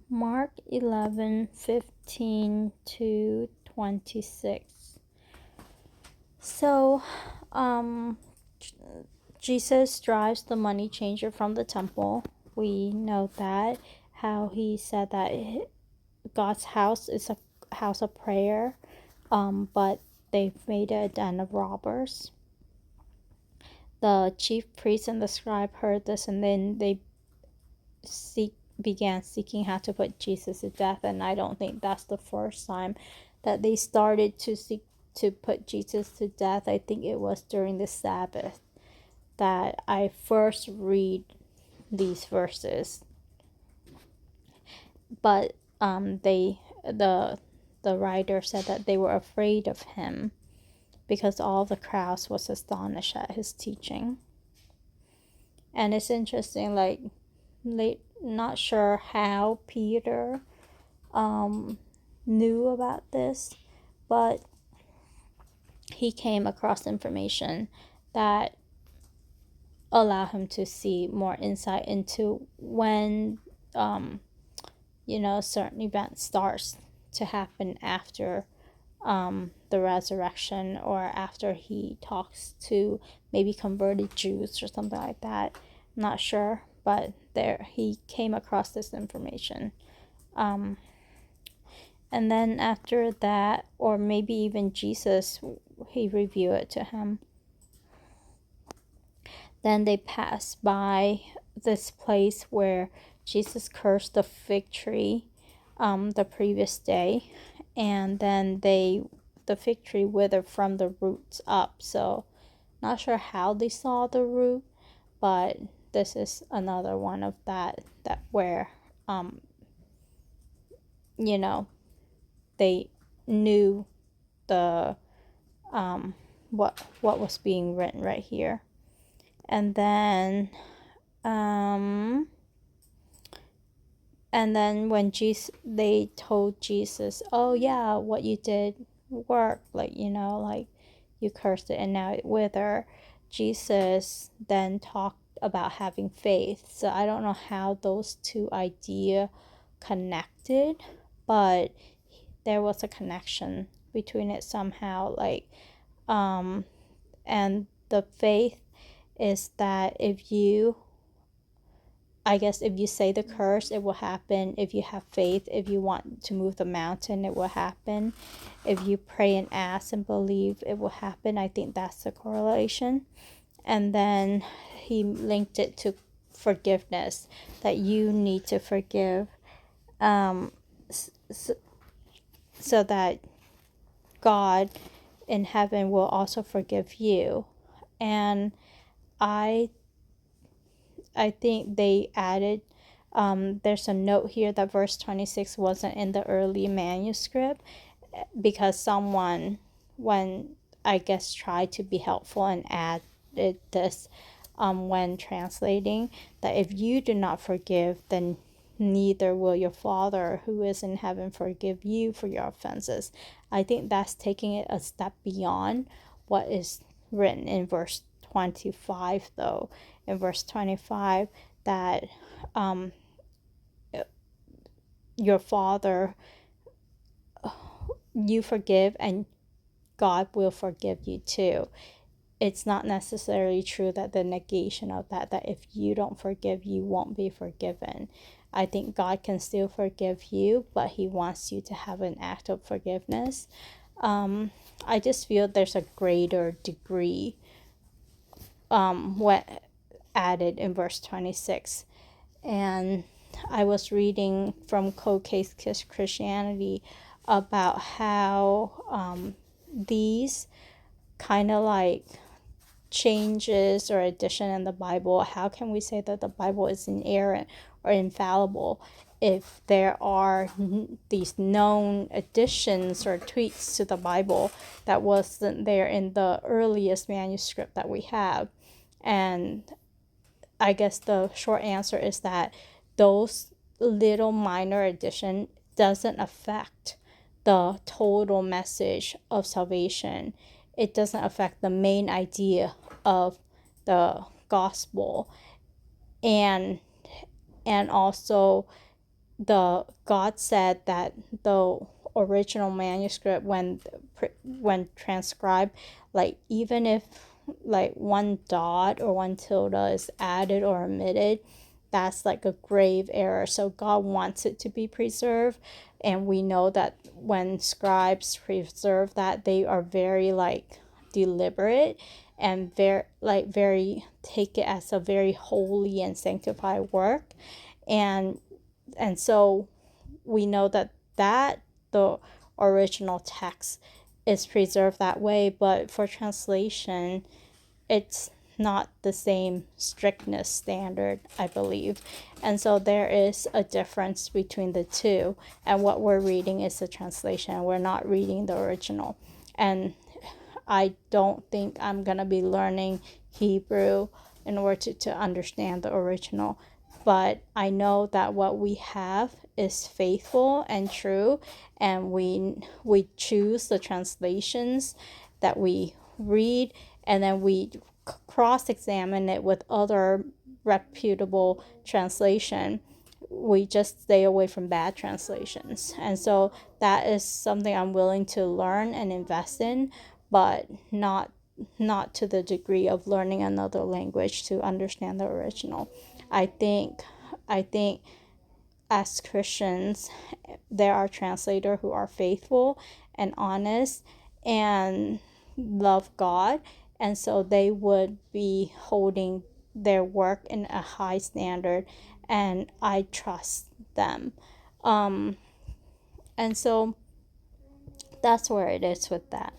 Mark 11:15 to 26. So, Jesus drives the money changer from the temple. We know that, how he said that God's house is a house of prayer, but they've made it a den of robbers. The chief priest and the scribe heard this, and then they began seeking how to put Jesus to death. And I don't think that's the first time that they started to seek to put Jesus to death. I think it was during the Sabbath that I first read these verses. But the writer said that they were afraid of him because all the crowds was astonished at his teaching. And it's interesting, like, not sure how Peter knew about this, but he came across information that allowed him to see more insight into when certain events starts to happen after the resurrection, or after he talks to maybe converted Jews or something like that. I'm not sure, but there he came across this information. And then after that, or maybe even Jesus, he revealed it to him. Then they passed by this place where Jesus cursed the fig tree the previous day, and then the fig tree withered from the roots up. So not sure how they saw the root, but this is another one of that where they knew the what was being written right here. And then when they told Jesus, oh yeah, what you did worked, like you cursed it and now it withered. Jesus then talked about having faith. So I don't know how those two ideas connected, but there was a connection between it somehow, like and the faith is that if you say the curse, it will happen. If you have faith, if you want to move the mountain, it will happen. If you pray and ask and believe, it will happen. I think that's the correlation. And then he linked it to forgiveness, that you need to forgive so that God in heaven will also forgive you. And I think they added, there's a note here that verse 26 wasn't in the early manuscript because someone, when I guess tried to be helpful and added this when translating, that if you do not forgive, then neither will your Father who is in heaven forgive you for your offenses. I think that's taking it a step beyond what is written in verse 25, though. In verse 25, that your Father, you forgive and God will forgive you too. It's not necessarily true that the negation of that if you don't forgive, you won't be forgiven. I think God can still forgive you, but he wants you to have an act of forgiveness. I just feel there's a greater degree what added in verse 26. And I was reading from Cold Case Christianity about how these kind of like changes or addition in the Bible, how can we say that the Bible is inerrant or infallible if there are these known additions or tweaks to the Bible that wasn't there in the earliest manuscript that we have? And I guess the short answer is that those little minor addition doesn't affect the total message of salvation. It doesn't affect the main idea of the gospel. And also the God said that the original manuscript, when transcribed, like even if like one dot or one tilde is added or omitted, that's like a grave error. So God wants it to be preserved, and we know that when scribes preserve that, they are very like deliberate and very take it as a very holy and sanctified work. And and so we know that the original text is preserved that way, but for translation it's not the same strictness standard, I believe. And so there is a difference between the two. And what we're reading is the translation. We're not reading the original. And I don't think I'm going to be learning Hebrew in order to understand the original. But I know that what we have is faithful and true, and we choose the translations that we read, and then we cross-examine it with other reputable translation. We just stay away from bad translations. And so that is something I'm willing to learn and invest in, but not to the degree of learning another language to understand the original. I think as Christians, there are translators who are faithful and honest and love God, and so they would be holding their work in a high standard, and I trust them. And so that's where it is with that.